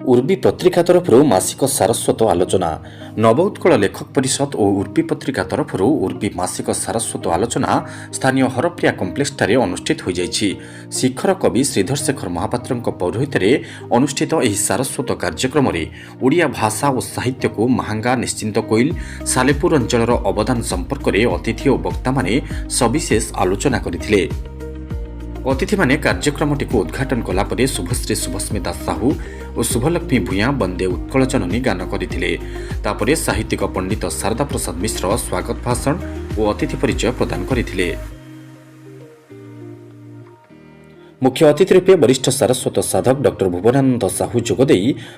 उर्बी पत्रिका तरफ मासिक सारस्वत आलोचना नव उत्कल लेखक परिषद और उर्बी पत्रिका तरफ उर्बी मासिक सारस्वत आलोचना स्थानीय हरप्रिया कम्प्लेक्स अनुष्ठित हो जाइछि। शिखर कवि श्रीधर शेखर महापात्र पौरोहित अनुष्ठित यह सारस्वत कार्यक्रम ओडिया भाषा और साहित्य को महांगा निश्चिंत कोइल सालेपुर अंचल अवदान संपर्क में अतिथि और वक्ता माने सविशेष आलोचना करथिले। अतिथि माने कार्यक्रमटी को उद्घाटन कलापर शुभश्री शुभस्मिता साहू और शुभलक्ष्मी भूया बंदे उत्कल जननी गान करथिले। तापरे साहित्यिक पंडित शारदा प्रसाद मिश्र स्वागत भाषण और अतिथि परिचय प्रदान करथिले। मुख्य अतिथि रूपे वरिष्ठ सारस्वत साधक डॉक्टर भुवनानंद साहू जोगदे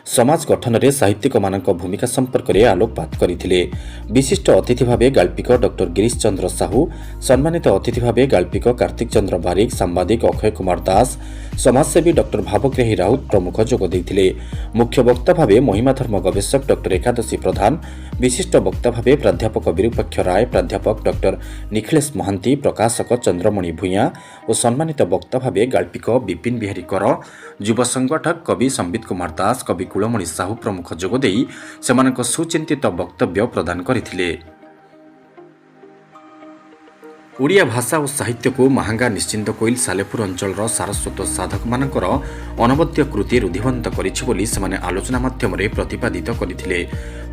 समाज गठन में साहित्यिक मानक भूमिका संपर्क में आलोकपात करथिले। विशिष्ट अतिथि भावे गाल्पिक डॉक्टर गिरीश चंद्र साहू, सम्मानित अतिथि भावे गाल्पिक कार्तिक चंद्र बारिक, सांबादिक अक्षय कुमार दास, समाजसेवी डॉक्टर भावग्राही राउत प्रमुख जोगदे। मुख्य वक्ता भावे महिमाधर्म गवेषक डॉक्टर एकादशी प्रधान, विशिष्ट वक्ता भावे प्राध्यापक विरूपाक्ष राय, प्राध्यापक डॉक्टर निखिलेश महांती, प्रकाशक चंद्रमणि भूया और सम्मानित वक्ता भावे गाल्पिक विपिन बिहारी कर, युव संगठक कवि संबित कुमार दास, कवि कुलमणि साहू प्रमुख जोगदे सेमानक सुचिंतित वक्तव्य प्रदान करथिले। ओडिया भाषा और साहित्य को महांगा निश्चिंत कोइल सालेपुर अंचल सारस्वत साधक मानकर अनवद्य कृति रुधिवंत करिछि बोली सेमाने आलोचना माध्यम प्रतिपादित करथिले।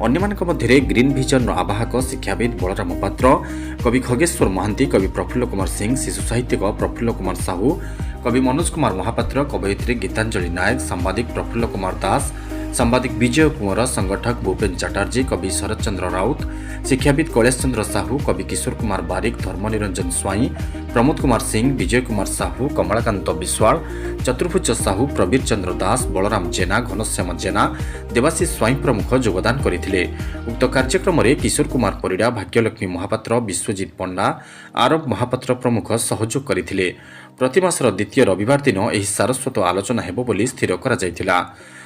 अन्यमानक मध्यरे ग्रीन विजन आवाहक शिक्षाविद बलराम पात्र, कवि खगेश्वर महांती, कवि प्रफुल्ल कुमार सिंह, शिशु साहित्यिक प्रफुल्ल कुमार साहू, कवि मनोज कुमार महापात्र, कवयित्री गीतांजलि नायक, सांबादिक प्रफुल्ल कुमार दास, सांबादिक विजय कुमार, संगठक भूपेन चटर्जी, कवि शरद चंद्र राउत, शिक्षाविद कैलाश चंद्र साहू, कवि किशोर कुमार बारिक, धर्मनिरंजन स्वाई, प्रमोद कुमार सिंह, विजय कुमार साहू, कमलाकांत विश्वाल, चतुर्भुज साहू, प्रवीर चंद्र दास, बलराम जेना, घनश्याम जेना, देवाशीष स्वाई प्रमुख योगदान करथिले। उक्त कार्यक्रम में किशोर कुमार परिडा, भाग्यलक्ष्मी महापात्र, विश्वजित पंडा, आरब महापात्र प्रमुख सहयोग करथिले। प्रतिमासर द्वितीय रविवार दिन यह सारस्वत आलोचना हेबो बोली स्थिर करा जायतिला।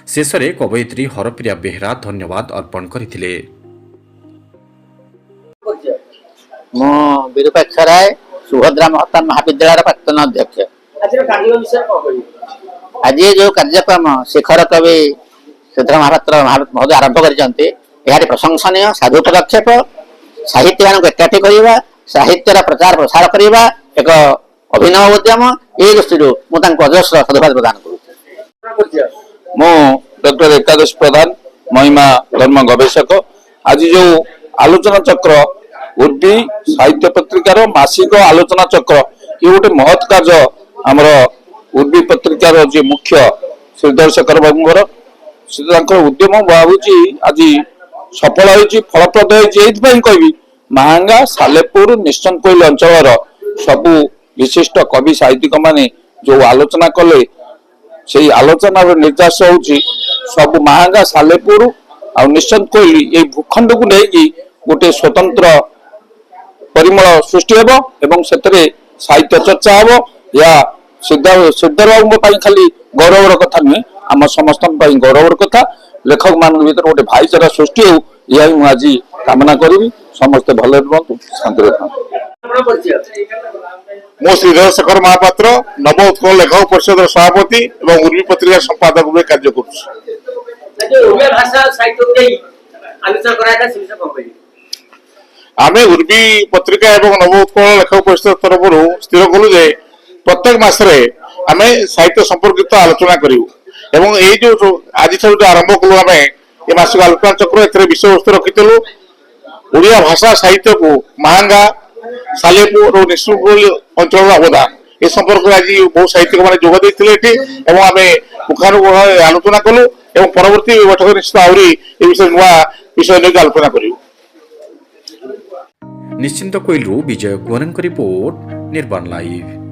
शेषरे कवयित्री हरप्रिया बेहरा धन्यवाद अर्पण करथिले। मो विरूपाक्ष राय, सुभद्रा महता महाविद्यालय प्राक्तन अध्यक्ष। आज जो कार्यक्रम शिखर कवि श्रीधर महापात्र महोदय आरंभ कर प्रशंसनीय साधु पदक्षेप, साहित्य एकाठी करवा, साहित्यर प्रचार प्रसार करवा एक अभिनव उद्यम। ये दृष्टि अजस्र साधुवाद प्रदान करुच्चे। मु डॉक्टर एकादश प्रधान, महिमा धर्म गवेषक। आज जो आलोचना चक्र उर्बी साहित्य पत्रिकार मासिक आलोचना चक्र ये गोटे महत् कार्य आमर उर्बी पत्रिकार जो मुख्य श्रीधर शेखर बाबूर उद्यम भावुची आज सफल होती, फलप्रद होती। कहि महांगा सालेपुर निश्चन कोइल अंचल सबु विशिष्ट कवि साहित्यिक माने जो आलोचना कले से आलोचना निर्देश होची सब महांगा सालेपुर आ निश्चंत कोइली ये भूखंड को लेकिन गोटे स्वतंत्र परिमल सृष्टि हेबो एवं सेतरे साहित्य चर्चा हेबो। या सिद्धर बाबू खाली गौरवर कथा नुहे, आम समस्त गौरवर कथा। लेखक मान भीतर गोटे भाईचारा सृष्टि हो यह आज कामना करी। समस्ते भले रुहतु, शांति मो श्रीधर शेखर महापात्र, नव उत्कल लेखक परिषद सभापति और उर्बी पत्रिका संपादक रूप कार्य आमे उर्बी पत्रिका और नव उत्कल लेखक परिषद तरफ स्थिर कलु जे प्रत्येक मासरे आमे साहित्य संपर्कित आलोचना करिवु एवं ए जो आज जो आरंभ कलु आमे ये मासिक आलोचना चक्र एथरे विषय वस्तु रखितलु ओडिया भाषा साहित्य को महांगा सालेपुर और निश्चित अंचल अवदान ए संपर्क में आज बहुत साहित्यिक मैंने जोग देते आम मुखानु आलोचना कलु और परवर्ती बैठक निश्चित आहरी विषय नुआ विषय नहीं आलोचना करूँ। निश्चिंत कोइलू विजय कुमार रिपोर्ट निर्माण लाइव।